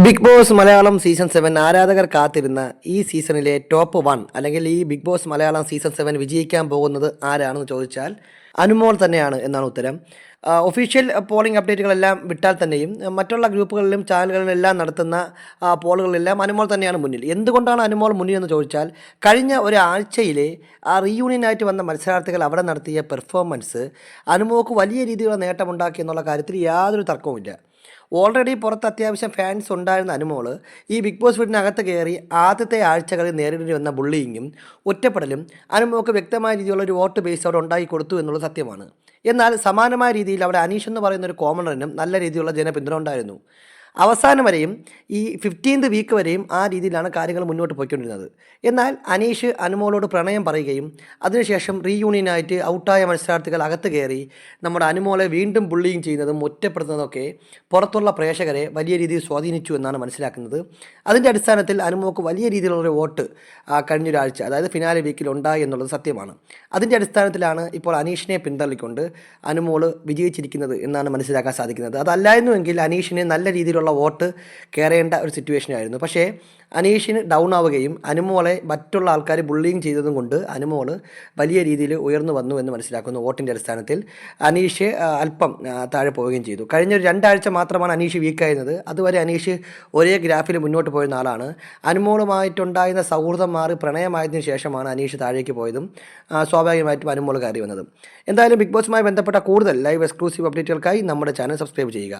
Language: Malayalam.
ബിഗ് ബോസ് മലയാളം സീസൺ 7 ആരാധകർ കാത്തിരുന്ന ഈ സീസണിലെ ടോപ്പ് 1 അല്ലെങ്കിൽ ഈ ബിഗ് ബോസ് മലയാളം സീസൺ 7 വിജയിക്കാൻ പോകുന്നത് ആരാണെന്ന് ചോദിച്ചാൽ അനുമോൾ തന്നെയാണ് എന്നാണ് ഉത്തരം. ഒഫീഷ്യൽ പോളിംഗ് അപ്ഡേറ്റുകളെല്ലാം വിട്ടാൽ തന്നെയും മറ്റുള്ള ഗ്രൂപ്പുകളിലും ചാനലുകളിലെല്ലാം നടത്തുന്ന പോളുകളിലെല്ലാം അനുമോൾ തന്നെയാണ് മുന്നിൽ. എന്തുകൊണ്ടാണ് അനുമോൾ മുന്നിൽ എന്ന് ചോദിച്ചാൽ കഴിഞ്ഞ ഒരാഴ്ചയിലെ റീയൂണിയനായിട്ട് വന്ന മത്സരാർത്ഥികൾ അവിടെ നടത്തിയ പെർഫോമൻസ് അനുമോൾക്ക് വലിയ രീതിയിലുള്ള നേട്ടമുണ്ടാക്കി എന്നുള്ള കാര്യത്തിൽ യാതൊരു തർക്കവുമില്ല. ഓൾറെഡി പുറത്ത് അത്യാവശ്യം ഫാൻസ് ഉണ്ടായിരുന്ന അനുമോൾ ഈ ബിഗ് ബോസ് വീടിനകത്ത് കയറി ആദ്യത്തെ ആഴ്ചകളിൽ നേരിടേണ്ടി വന്ന ബുള്ളിയിങ്ങും ഒറ്റപ്പെടലും അനുമോൾക്ക് വ്യക്തമായ രീതിയിലുള്ള ഒരു വോട്ട് ബേസ് അവിടെ ഉണ്ടാക്കി കൊടുത്തു എന്നുള്ളത് സത്യമാണ്. എന്നാൽ സമാനമായ രീതിയിൽ അവിടെ അനീഷ് എന്ന് പറയുന്ന ഒരു കോമണറിനും നല്ല രീതിയിലുള്ള ജനപിന്തുണ ഉണ്ടായിരുന്നു. അവസാനം വരെയും ഈ 15th വീക്ക് വരെയും ആ രീതിയിലാണ് കാര്യങ്ങൾ മുന്നോട്ട് പോയിക്കൊണ്ടിരുന്നത്. എന്നാൽ അനീഷ് അനുമോളോട് പ്രണയം പറയുകയും അതിനുശേഷം റീയൂണിയനായിട്ട് ഔട്ടായ മത്സരാർത്ഥികൾ അകത്ത് കയറി നമ്മുടെ അനുമോളെ വീണ്ടും ബുള്ളിങ് ചെയ്യുന്നതും ഒറ്റപ്പെടുത്തുന്നതൊക്കെ പുറത്തുള്ള പ്രേക്ഷകരെ വലിയ രീതിയിൽ സ്വാധീനിച്ചു എന്നാണ് മനസ്സിലാക്കുന്നത്. അതിൻ്റെ അടിസ്ഥാനത്തിൽ അനുമോൾക്ക് വലിയ രീതിയിലുള്ളൊരു വോട്ട് കഴിഞ്ഞൊരാഴ്ച അതായത് ഫിനാലെ വീക്കിൽ ഉണ്ടായി എന്നുള്ളത് സത്യമാണ്. അതിൻ്റെ അടിസ്ഥാനത്തിലാണ് ഇപ്പോൾ അനീഷിനെ പിന്തള്ളിക്കൊണ്ട് അനുമോൾ വിജയിച്ചിരിക്കുന്നത് എന്നാണ് മനസ്സിലാക്കാൻ സാധിക്കുന്നത്. അതല്ലായിരുന്നുവെങ്കിൽ അനീഷിന് നല്ല രീതിയിലുള്ള വോട്ട് കയറേണ്ട ഒരു സിറ്റുവേഷനായിരുന്നു. പക്ഷേ അനീഷിന് ഡൗൺ ആവുകയും അനുമോളെ മറ്റുള്ള ആൾക്കാർ ബുള്ളിങ് ചെയ്തതും കൊണ്ട് അനുമോൾ വലിയ രീതിയിൽ ഉയർന്നു വന്നു എന്ന് മനസ്സിലാക്കുന്നു. വോട്ടിൻ്റെ അടിസ്ഥാനത്തിൽ അനീഷ് അല്പം താഴെ പോവുകയും ചെയ്തു. കഴിഞ്ഞ ഒരു 2 ആഴ്ച മാത്രമാണ് അനീഷ് വീക്കായിരുന്നത്. അതുവരെ അനീഷ് ഒരേ ഗ്രാഫിൽ മുന്നോട്ട് പോയിരുന്ന ആളാണ്. അനുമോളുമായിട്ടുണ്ടായിരുന്ന സൗഹൃദം മാറി പ്രണയമായതിനു ശേഷമാണ് അനീഷ് താഴേക്ക് പോയതും സ്വാഭാവികമായിട്ടും അനുമോൾ കയറി വന്നതും. എന്തായാലും ബിഗ് ബോസുമായി ബന്ധപ്പെട്ട കൂടുതൽ ലൈവ് എക്സ്ക്ലൂസീവ് അപ്ഡേറ്റുകൾക്കായി നമ്മുടെ ചാനൽ സബ്സ്ക്രൈബ് ചെയ്യുക.